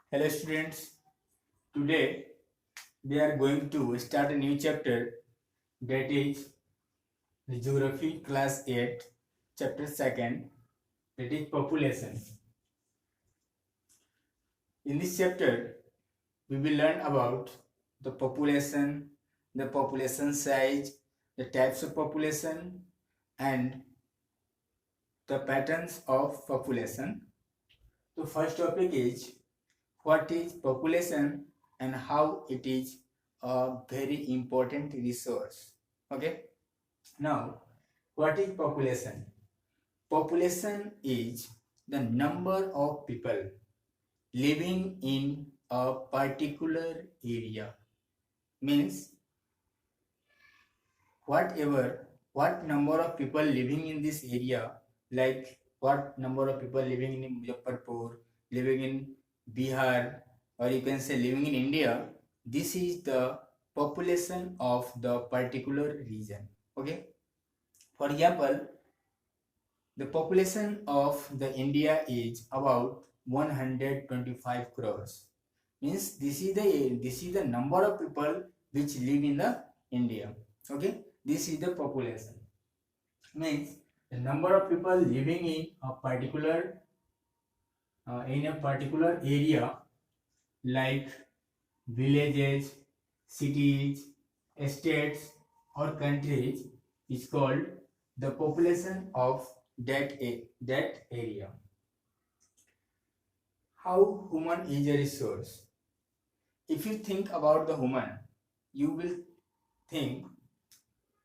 Hello students, today we are going to start a new chapter, that is the Geography class 8, chapter 2nd, that is population. In this chapter we will learn about the population size, the types of population and the patterns of population. The first topic is what is population and how it is a very important resource. Okay, now what is population? Population is the number of people living in a particular area. Means what number of people living in this area, like what number of people living in Muzaffarpur, living in Bihar, or you can say living in India. This is the population of the particular region. Okay, for example, the population of the India is about 125 crores. Means this is the number of people which live in the India. Okay, this is the population. Means the number of people living in a particular area, like villages, cities, estates, or countries, is called the population of that area. How human is a resource? If you think about the human, you will think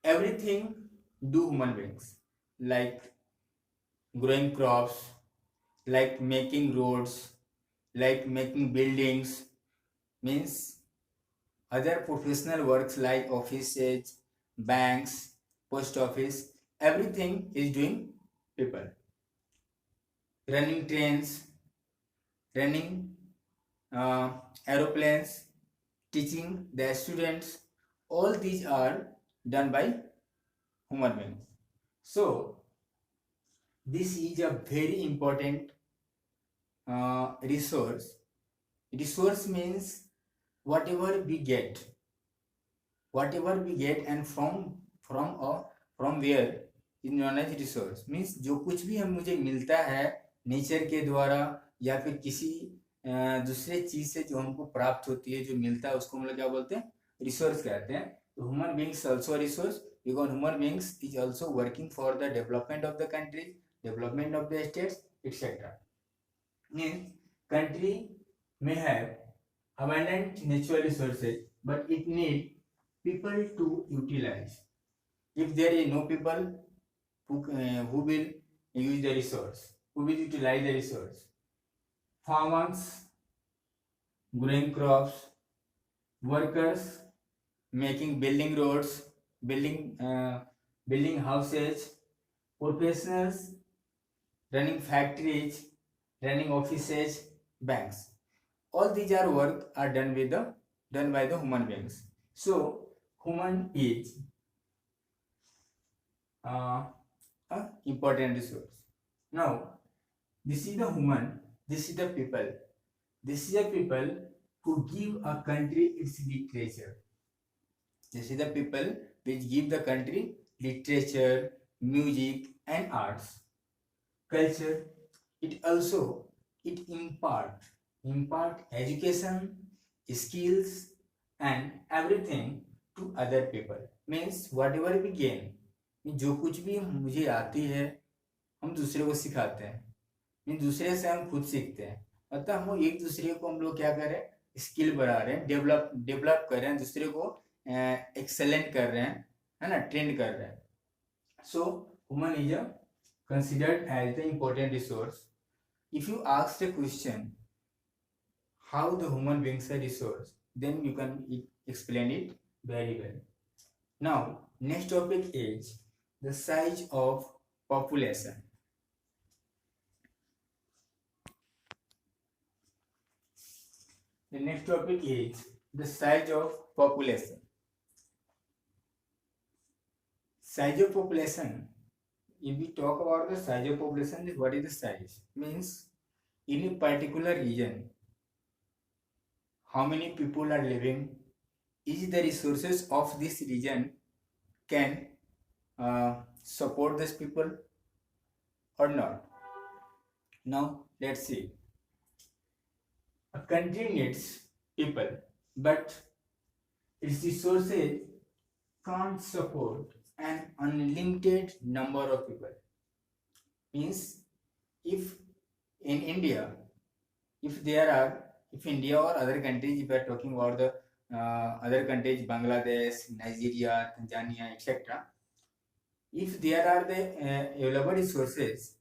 everything do human beings, like growing crops, like making roads, like making buildings, means other professional works like offices, banks, post office, everything is doing people. Running trains, running aeroplanes, teaching the students, all these are done by human beings. So this is a very important resource. Resource means whatever we get, and from where is known as resource. Means जो कुछ भी हम मुझे मिलता है nature के द्वारा या फिर किसी दूसरे चीज से जो हमको प्राप्त होती है, जो मिलता है, उसको हम लोग क्या बोलते हैं? रिसोर्स कहते हैं. तो human beings also resource, because human beings is also working for the development of the country, development of the states, etc. Means country may have abundant natural resources, but it need people to utilize. If there is no people who will use the resource, who will utilize the resource? Farmers growing crops, workers making building roads, building houses, professionals running factories, running offices, banks. All these are work are done by the human beings. So human is a important resource. Now this is the human, this is the people, this is the people who give a country its literature. This is the people which give the country literature, music, and arts. Culture, it impart education, skills, and everything to other people. Means whatever we gain, जो कुछ भी मुझे आती है हम दूसरे को सिखाते हैं. मीन दूसरे से हम खुद सीखते हैं. मतलब हम एक दूसरे को हम लोग क्या कर रहे हैं? स्किल बढ़ा रहे हैं, डेवलप कर रहे हैं, दूसरे को एक्सेलेंट कर रहे हैं, है ना, ट्रेंड कर रहे हैं. So human is considered as the important resource. If you ask the question how the human beings are resource, then you can explain it very well. Now next topic is the size of population. The next topic is the size of population. Size of population. If we talk about the size of population, what is the size? Means in a particular region, how many people are living, is the resources of this region can support these people or not. Now let's see. A country needs people, but its resources can't support an unlimited number of people. Means if in India, if India or other countries, if we are talking about the other countries, Bangladesh, Nigeria, Tanzania, etc., if there are the available resources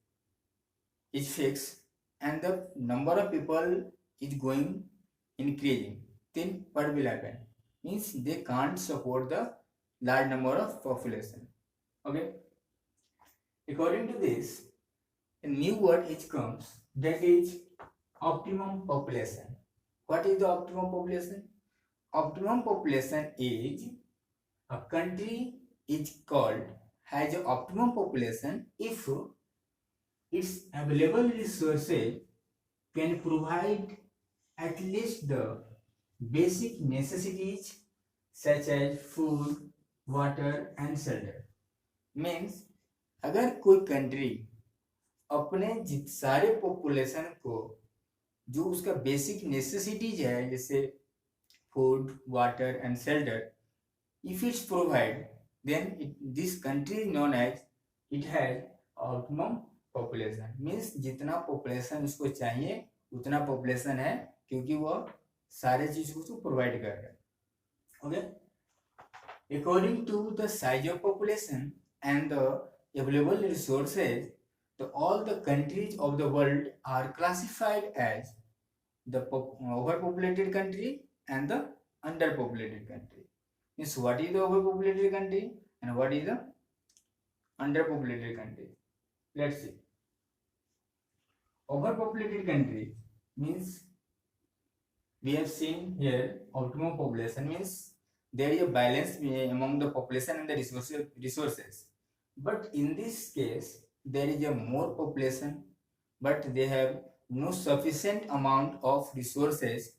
is fixed and the number of people is going increasing, then what will happen? Means they can't support the large number of population. Okay. According to this, a new word which comes, that is optimum population. What is the optimum population? Optimum population is a country is called has an optimum population if its available resources can provide at least the basic necessities such as food, water and shelter. Means अगर कोई country अपने सारे population को जो उसका basic necessities है जैसे food, water and shelter, if it's provide, then this country is known as it has optimum population. Means जितना population उसको चाहिए उतना population है क्योंकि वो सारे चीज को प्रोवाइड कर रहा है. Okay. According to the size of population and the available resources, all the countries of the world are classified as the overpopulated country and the underpopulated country. Means what is the overpopulated country and what is the underpopulated country? Let's see. Overpopulated country means we have seen here optimum population means there is a balance among the population and the resources. But in this case, there is a more population, but they have no sufficient amount of resources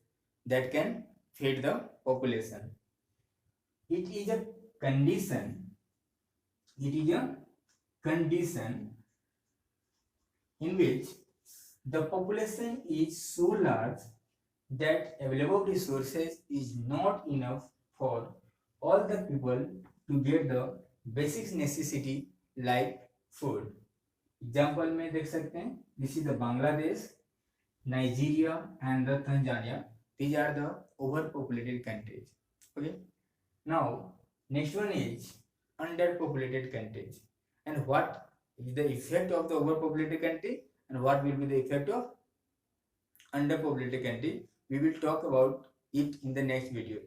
that can feed the population. It is a condition. It is a condition in which the population is so large that available resources is not enough for all the people to get the basic necessity like food. Example में देख सकते हैं, this is the Bangladesh, Nigeria and the Tanzania. These are the overpopulated countries. Okay. Now next one is underpopulated countries. And what is the effect of the overpopulated country and what will be the effect of underpopulated country? We will talk about it in the next video.